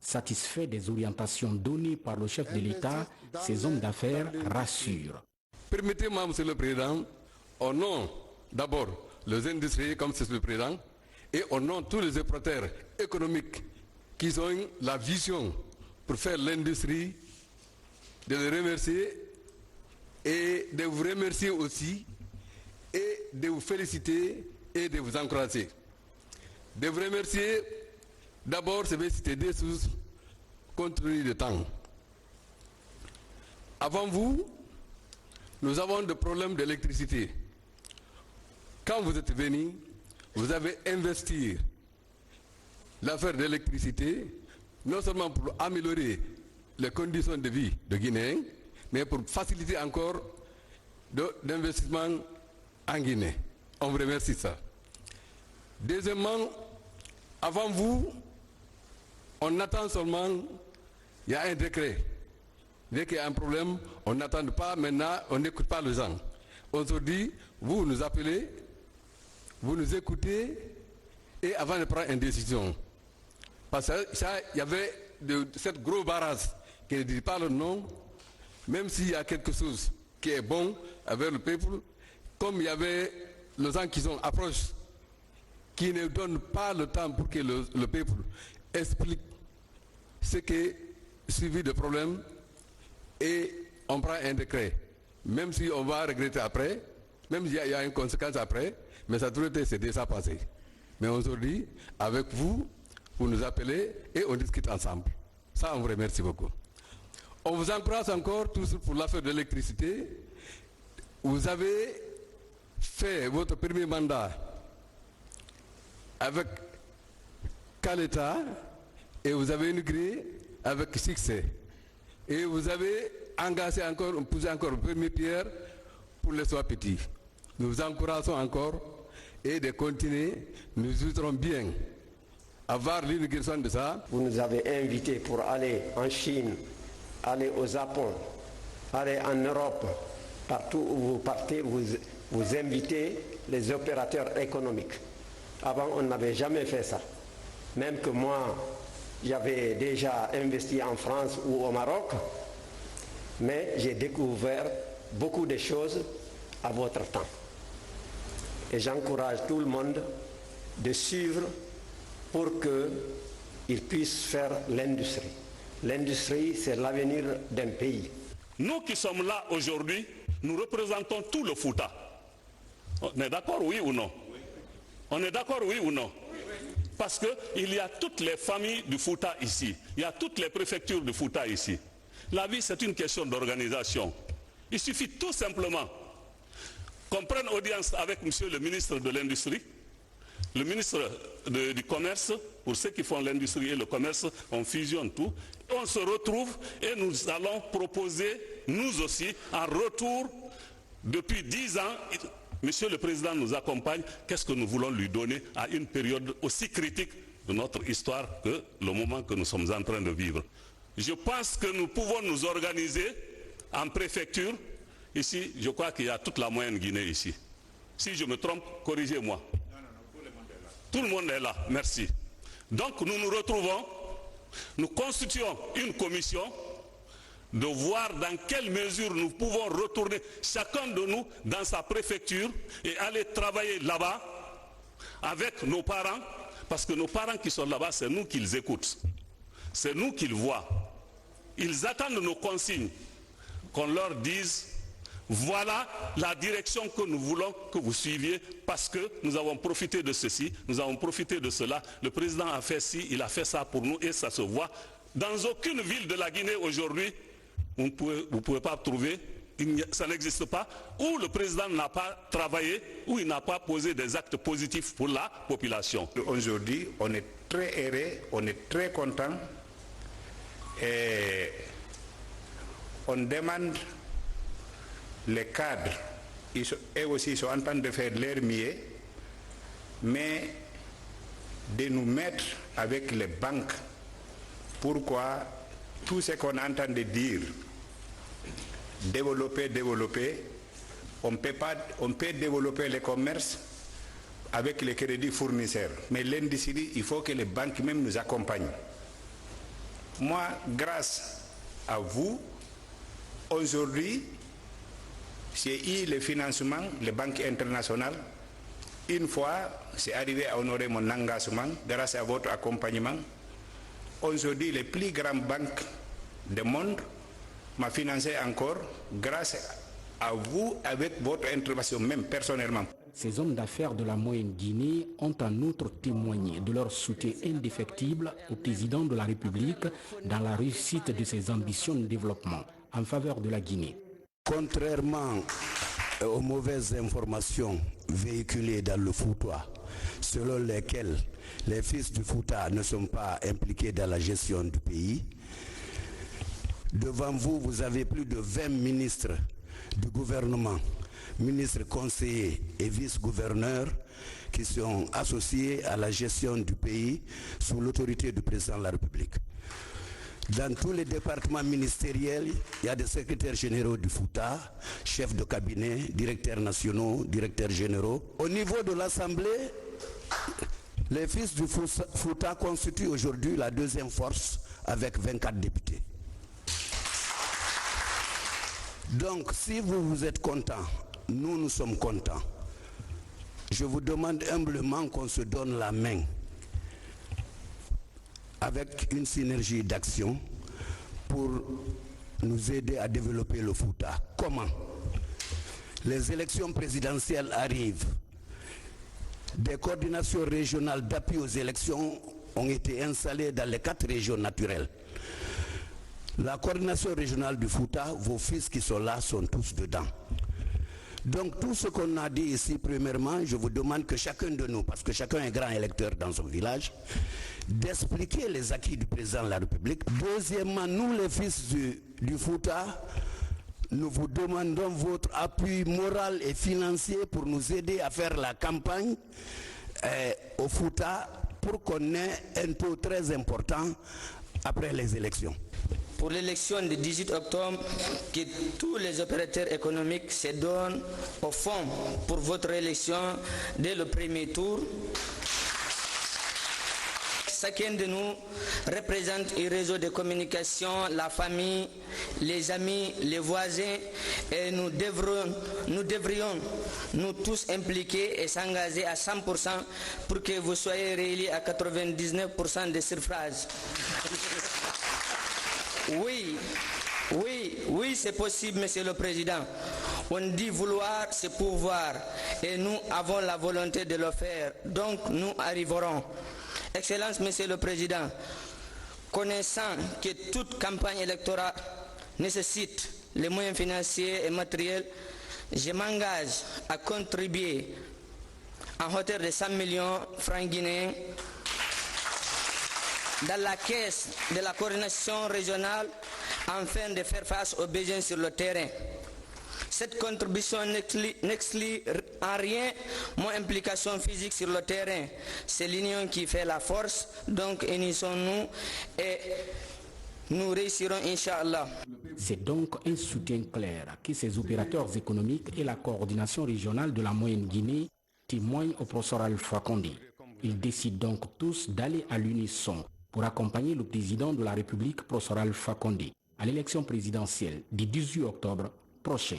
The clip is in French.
Satisfait des orientations données par le chef de l'État, ces hommes d'affaires rassurent. Permettez-moi, Monsieur le Président, au nom d'abord les industries, comme c'est le Président, et au nom de tous les opérateurs économiques qui ont la vision pour faire l'industrie, de les remercier et de vous remercier aussi et de vous féliciter et de vous encourager. De vous remercier, d'abord, je vais citer deux choses compte tenu du temps. Avant vous, nous avons des problèmes d'électricité. Quand vous êtes venus, vous avez investi l'affaire d'électricité, non seulement pour améliorer les conditions de vie des Guinéens, mais pour faciliter encore d'investissement en Guinée. On vous remercie ça. Deuxièmement, avant vous, on attend seulement, il y a un décret. Dès qu'il y a un problème, on n'attend pas, maintenant on n'écoute pas les gens. Aujourd'hui, vous nous appelez, vous nous écoutez, et avant de prendre une décision. Parce que ça, il y avait cette gros barrage qui ne dit pas le nom, même s'il y a quelque chose qui est bon avec le peuple, comme il y avait les gens qui sont approches, qui ne donnent pas le temps pour que le peuple explique ce qui est suivi de problèmes, et on prend un décret. Même si on va regretter après, même s'il y a une conséquence après, mais ça doit être déjà passé. Mais aujourd'hui, avec vous, vous nous appelez et on discute ensemble. Ça, on vous remercie beaucoup. On vous encourage encore tous pour l'affaire de l'électricité. Vous avez fait votre premier mandat avec Kaleta et vous avez inauguré avec succès. Et vous avez engagé encore, posé encore une première pierre pour les soins petits. Nous vous encourageons encore et de continuer. Nous voudrons bien avoir l'inauguration de ça. Vous nous avez invités pour aller en Chine, aller au Japon, aller en Europe. Partout où vous partez, vous invitez les opérateurs économiques. Avant, on n'avait jamais fait ça. Même que moi, j'avais déjà investi en France ou au Maroc, mais j'ai découvert beaucoup de choses à votre temps. Et j'encourage tout le monde de suivre pour qu'ils puissent faire l'industrie. L'industrie, c'est l'avenir d'un pays. Nous qui sommes là aujourd'hui, nous représentons tout le Fouta. On est d'accord, oui ou non? On est d'accord, oui ou non? Parce qu'il y a toutes les familles du Fouta ici. Il y a toutes les préfectures du Fouta ici. La vie, c'est une question d'organisation. Il suffit tout simplement qu'on prenne audience avec monsieur le ministre de l'Industrie, le ministre du Commerce, pour ceux qui font l'industrie et le commerce, on fusionne tout. On se retrouve et nous allons proposer, nous aussi, un retour. Depuis 10 ans, monsieur le Président nous accompagne. Qu'est-ce que nous voulons lui donner à une période aussi critique de notre histoire que le moment que nous sommes en train de vivre? Je pense que nous pouvons nous organiser en préfecture. Ici, je crois qu'il y a toute la moyenne Guinée ici. Si je me trompe, corrigez-moi. Tout le monde est là, merci. Donc nous nous retrouvons, nous constituons une commission de voir dans quelle mesure nous pouvons retourner chacun de nous dans sa préfecture et aller travailler là-bas avec nos parents, parce que nos parents qui sont là-bas, c'est nous qu'ils écoutent, c'est nous qu'ils voient. Ils attendent nos consignes, qu'on leur dise voilà la direction que nous voulons que vous suiviez, parce que nous avons profité de ceci, nous avons profité de cela. Le président a fait ci, il a fait ça pour nous et ça se voit. Dans aucune ville de la Guinée aujourd'hui, vous ne pouvez pas trouver, ça n'existe pas, où le président n'a pas travaillé, où il n'a pas posé des actes positifs pour la population. Aujourd'hui, on est très heureux, on est très content et on demande les cadres, eux aussi sont en train de faire leur mieux, mais de nous mettre avec les banques. Pourquoi tout ce qu'on entend de dire, développer, on peut développer le commerce avec les crédits fournisseurs, mais l'industrie, il faut que les banques même nous accompagnent. Moi, grâce à vous, aujourd'hui, j'ai eu le financement, les banques internationales. Une fois, c'est arrivé à honorer mon engagement grâce à votre accompagnement. Aujourd'hui, les plus grandes banques du monde m'ont financé encore grâce à vous, avec votre intervention, même personnellement. Ces hommes d'affaires de la moyenne Guinée ont en outre témoigné de leur soutien indéfectible au président de la République dans la réussite de ses ambitions de développement en faveur de la Guinée. Contrairement aux mauvaises informations véhiculées dans le Fouta, selon lesquelles les fils du Fouta ne sont pas impliqués dans la gestion du pays, devant vous, vous avez plus de 20 ministres du gouvernement, ministres conseillers et vice-gouverneurs qui sont associés à la gestion du pays sous l'autorité du président de la République. Dans tous les départements ministériels, il y a des secrétaires généraux du Fouta, chefs de cabinet, directeurs nationaux, directeurs généraux. Au niveau de l'Assemblée, les fils du Fouta constituent aujourd'hui la deuxième force avec 24 députés. Donc, si vous êtes contents, nous sommes contents. Je vous demande humblement qu'on se donne la main avec une synergie d'action pour nous aider à développer le Fouta. Comment? Les élections présidentielles arrivent. Des coordinations régionales d'appui aux élections ont été installées dans les 4 régions naturelles. La coordination régionale du Fouta, vos fils qui sont là sont tous dedans. Donc tout ce qu'on a dit ici, premièrement, je vous demande que chacun de nous, parce que chacun est grand électeur dans son village, d'expliquer les acquis du président de la République. Deuxièmement, nous les fils du Fouta, nous vous demandons votre appui moral et financier pour nous aider à faire la campagne au Fouta pour qu'on ait un taux très important après les élections. Pour l'élection du 18 octobre, que tous les opérateurs économiques se donnent au fond pour votre élection dès le premier tour. Chacun de nous représente un réseau de communication, la famille, les amis, les voisins, et nous devrions nous tous impliquer et s'engager à 100% pour que vous soyez réélus à 99% des suffrages. Oui, c'est possible, Monsieur le Président. On dit vouloir, c'est pouvoir. Et nous avons la volonté de le faire. Donc, nous arriverons. Excellence, Monsieur le Président, connaissant que toute campagne électorale nécessite les moyens financiers et matériels, je m'engage à contribuer en hauteur de 100 millions de francs guinéens dans la caisse de la coordination régionale afin de faire face aux besoins sur le terrain. Cette contribution n'exclut en rien mon implication physique sur le terrain. C'est l'union qui fait la force, donc unissons-nous et nous réussirons, Inch'Allah. C'est donc un soutien clair que ces opérateurs économiques et la coordination régionale de la Moyenne Guinée témoignent au professeur Alpha Condé. Ils décident donc tous d'aller à l'unisson pour accompagner le président de la République, professeur Alpha Condé, à l'élection présidentielle du 18 octobre prochain.